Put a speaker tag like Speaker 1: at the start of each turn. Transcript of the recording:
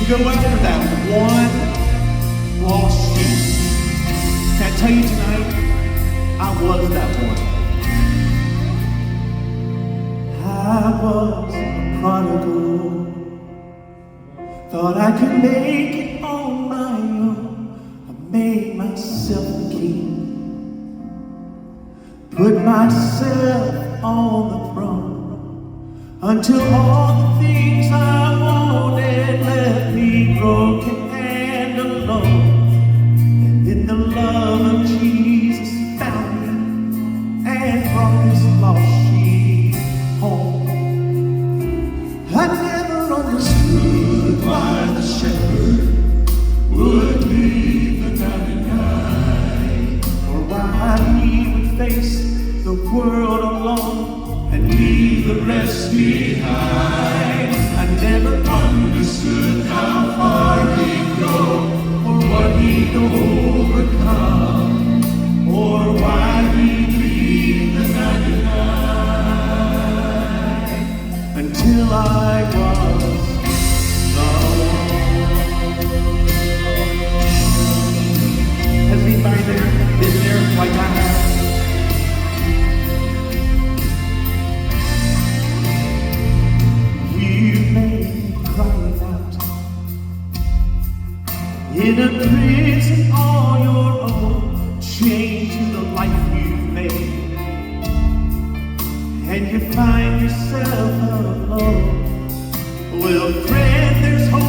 Speaker 1: go after that one lost sheep. Can I tell you tonight, I was that one. I was a prodigal. Thought I could make it on my own. I made myself a king. Put myself on the throne. Until all the things I wanted left me broken and alone. And then the love of Jesus found me and brought this lost sheep home. I never understood why the shepherd would leave the 99, or why he would face the world alone and leave the rest behind. I never understood how far he'd go, or what he'd overcome, or why he'd leave the 99, until I was the one. Has anybody there been there like I have? In a prison all your own, changing the life you've made, and you find yourself alone. Well, friend, there's hope.